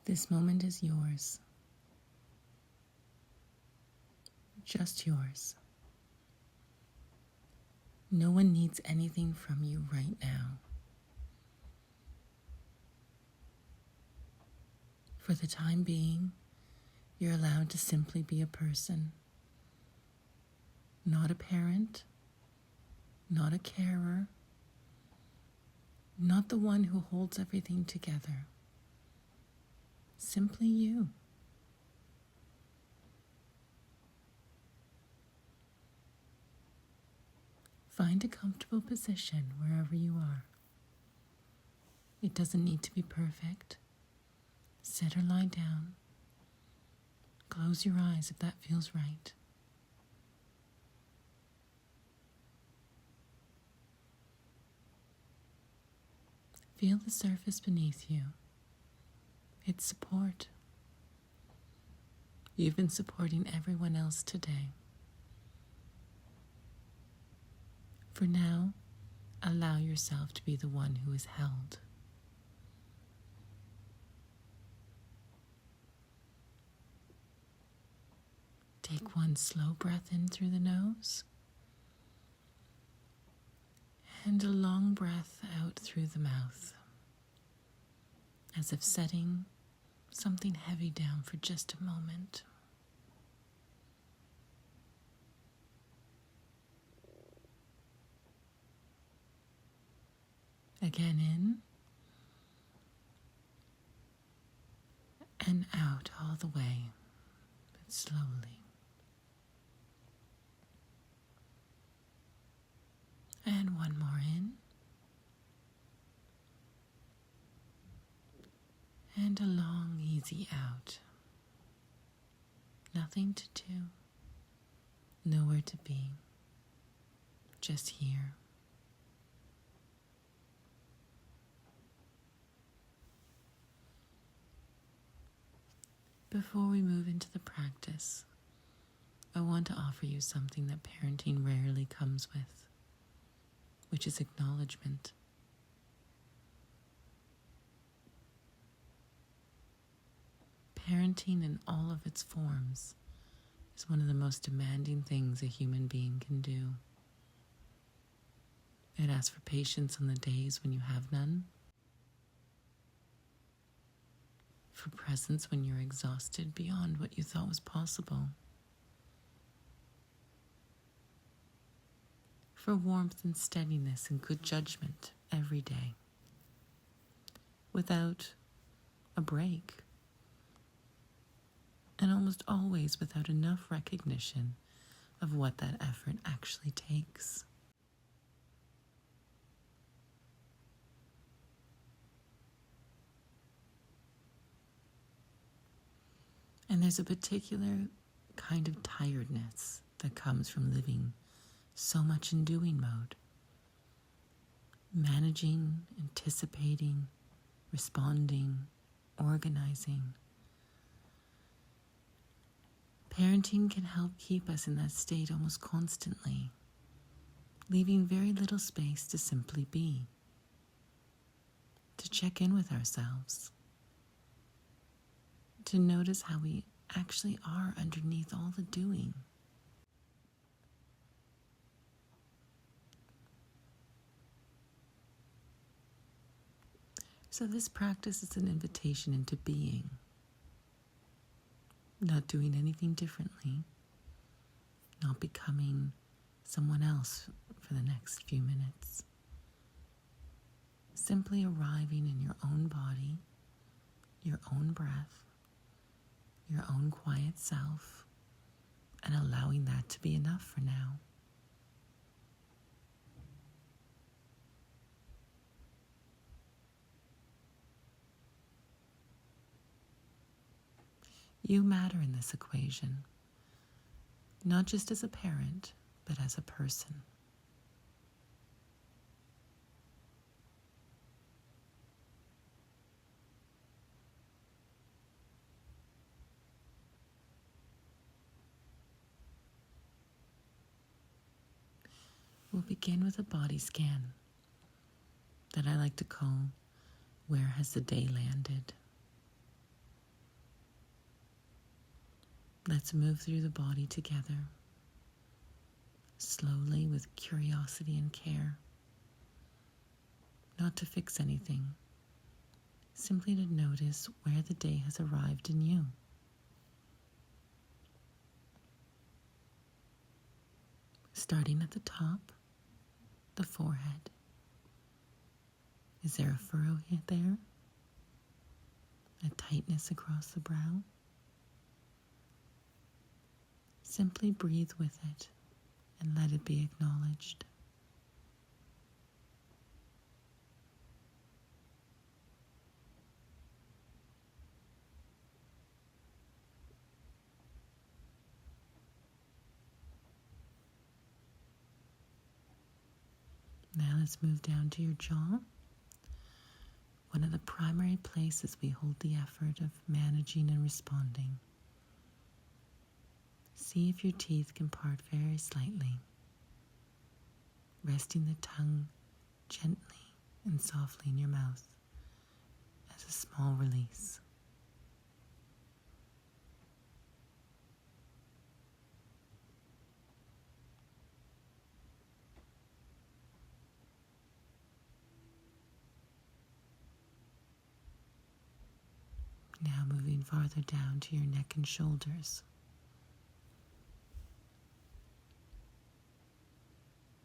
This moment is yours, just yours. No one needs anything from you right now. For the time being, you're allowed to simply be a person, not a parent, not a carer, not the one who holds everything together. Simply you. Find a comfortable position wherever you are. It doesn't need to be perfect. Sit or lie down. Close your eyes if that feels right. Feel the surface beneath you. It's support. You've been supporting everyone else today. For now, allow yourself to be the one who is held. Take one slow breath in through the nose and a long breath out through the mouth, as if setting something heavy down for just a moment. Again in and out all the way, but slowly. And one more in. And a long, easy out. Nothing to do, nowhere to be, just here. Before we move into the practice, I want to offer you something that parenting rarely comes with, which is acknowledgement. Parenting in all of its forms is one of the most demanding things a human being can do. It asks for patience on the days when you have none, for presence when you're exhausted beyond what you thought was possible, for warmth and steadiness and good judgment every day, without a break, and almost always without enough recognition of what that effort actually takes. And there's a particular kind of tiredness that comes from living so much in doing mode. Managing, anticipating, responding, organizing. Parenting can help keep us in that state almost constantly, leaving very little space to simply be, to check in with ourselves, to notice how we actually are underneath all the doing. So this practice is an invitation into being, not doing anything differently, not becoming someone else for the next few minutes. Simply arriving in your own body, your own breath, your own quiet self, and allowing that to be enough for now. You matter in this equation, not just as a parent, but as a person. We'll begin with a body scan that I like to call "Where Has the Day Landed?" Let's move through the body together, slowly with curiosity and care. Not to fix anything, simply to notice where the day has arrived in you. Starting at the top, the forehead. Is there a furrow here there? A tightness across the brow? Simply breathe with it and let it be acknowledged. Now let's move down to your jaw. One of the primary places we hold the effort of managing and responding. See if your teeth can part very slightly, resting the tongue gently and softly in your mouth as a small release. Now moving farther down to your neck and shoulders.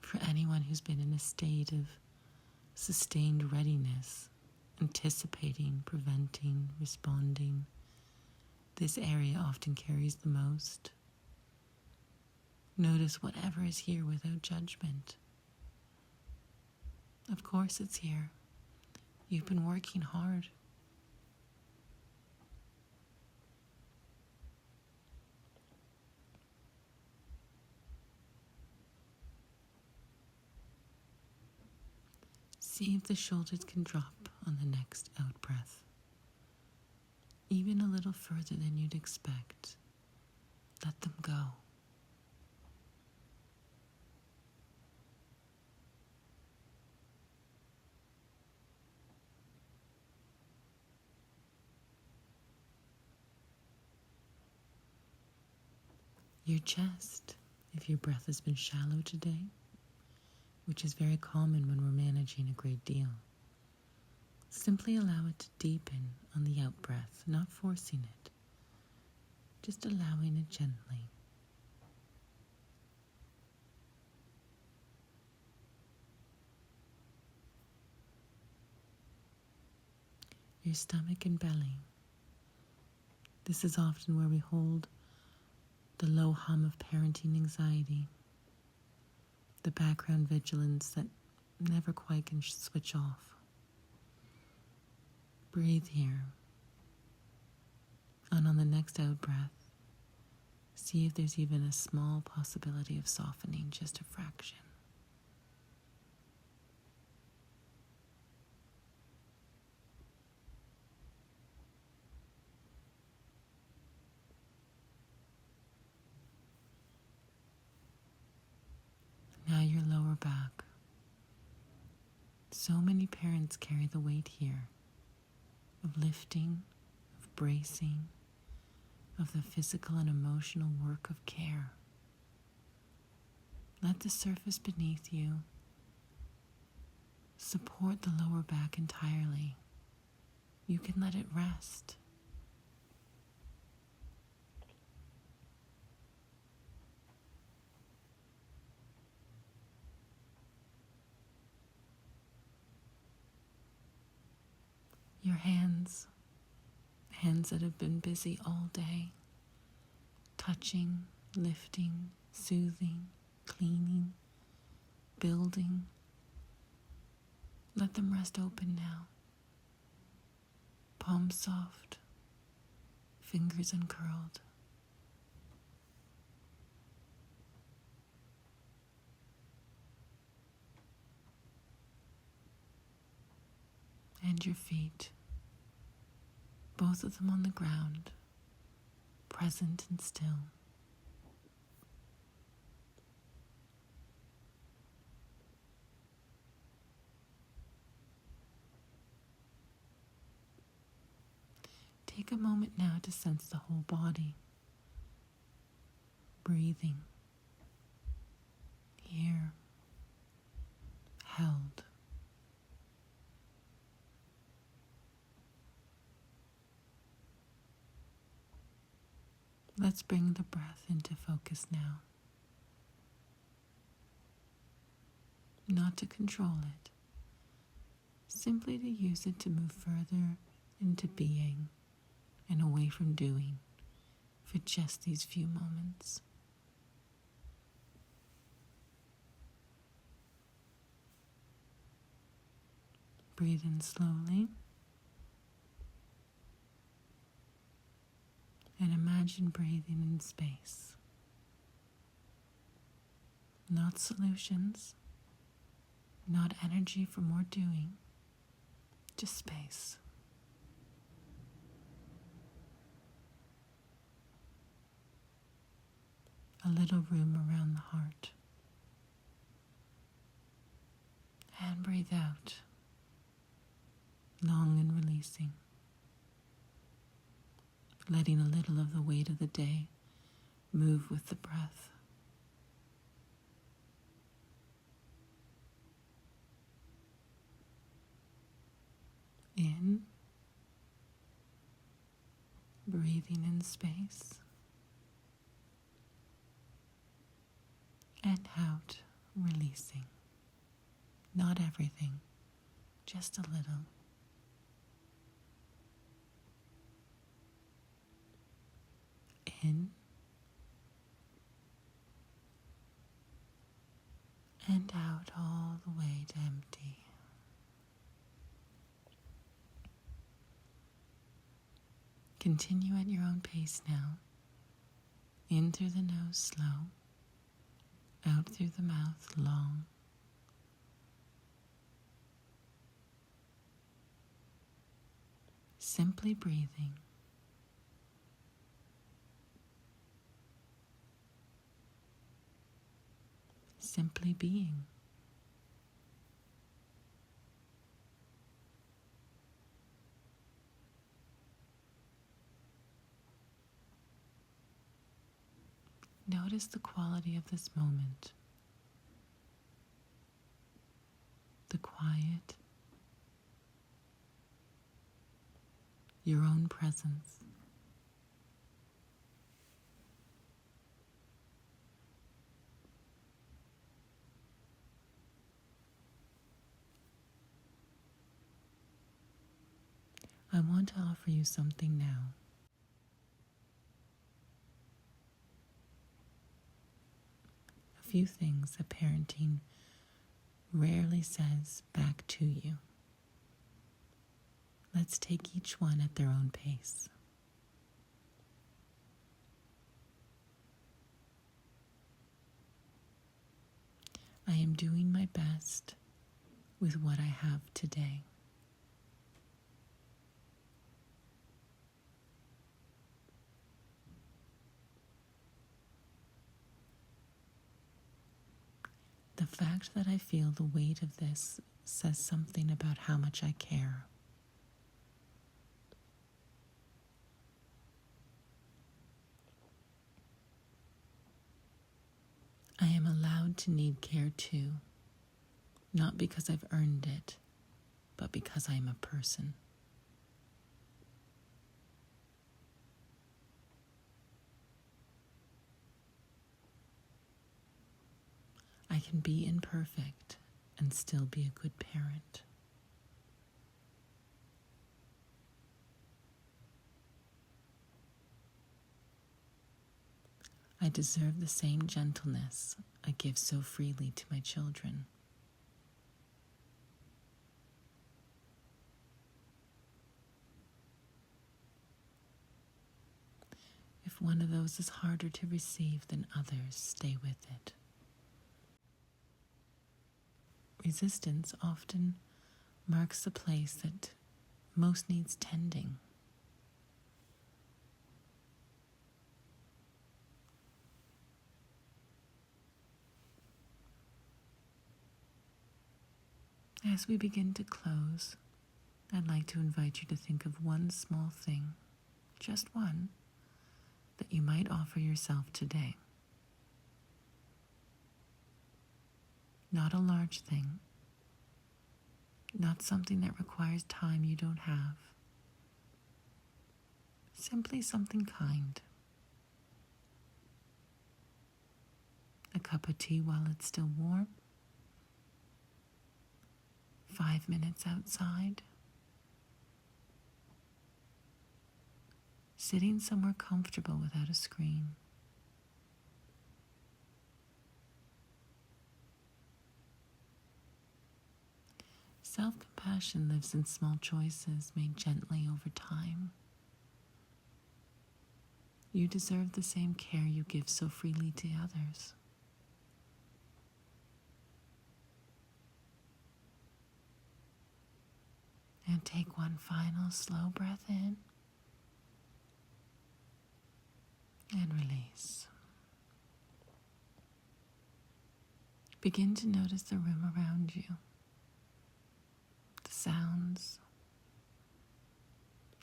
For anyone who's been in a state of sustained readiness, anticipating, preventing, responding, this area often carries the most. Notice whatever is here without judgment. Of course it's here. You've been working hard. See if the shoulders can drop on the next out-breath. Even a little further than you'd expect. Let them go. Your chest, if your breath has been shallow today, which is very common when we're managing a great deal. Simply allow it to deepen on the out-breath, not forcing it, just allowing it gently. Your stomach and belly. This is often where we hold the low hum of parenting anxiety, the background vigilance that never quite can switch off. Breathe here. And on the next out breath, see if there's even a small possibility of softening, just a fraction. Now your lower back. So many parents carry the weight here of lifting, of bracing, of the physical and emotional work of care. Let the surface beneath you support the lower back entirely. You can let it rest. Your hands that have been busy all day, touching, lifting, soothing, cleaning, building. Let them rest open now. Palms soft, fingers uncurled. And your feet, both of them on the ground, present and still. Take a moment now to sense the whole body, breathing, here, held. Let's bring the breath into focus now. Not to control it, simply to use it to move further into being and away from doing for just these few moments. Breathe in slowly and imagine breathing in space. Not solutions, not energy for more doing, just space. A little room around the heart. And breathe out, long and releasing, letting a little of the weight of the day move with the breath. In, breathing in space, and out, releasing. Not everything, just a little. In, and out all the way to empty. Continue at your own pace now. In through the nose slow, out through the mouth long. Simply breathing. Simply being. Notice the quality of this moment. The quiet, your own presence. I want to offer you something now. A few things that parenting rarely says back to you. Let's take each one at their own pace. I am doing my best with what I have today. The fact that I feel the weight of this says something about how much I care. I am allowed to need care too, not because I've earned it, but because I am a person. I can be imperfect and still be a good parent. I deserve the same gentleness I give so freely to my children. If one of those is harder to receive than others, stay with it. Resistance often marks the place that most needs tending. As we begin to close, I'd like to invite you to think of one small thing, just one, that you might offer yourself today. Not a large thing, not something that requires time you don't have. Simply something kind. A cup of tea while it's still warm. 5 minutes outside. Sitting somewhere comfortable without a screen. Self-compassion lives in small choices made gently over time. You deserve the same care you give so freely to others. And take one final slow breath in and release. Begin to notice the room around you, the sounds,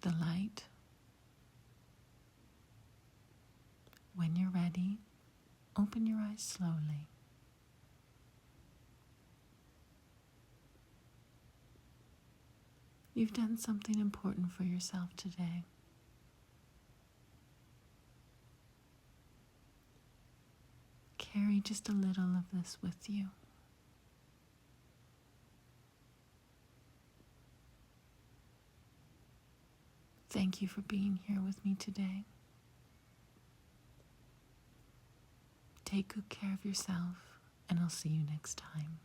the light. When you're ready, open your eyes slowly. You've done something important for yourself today. Carry just a little of this with you. Thank you for being here with me today. Take good care of yourself, and I'll see you next time.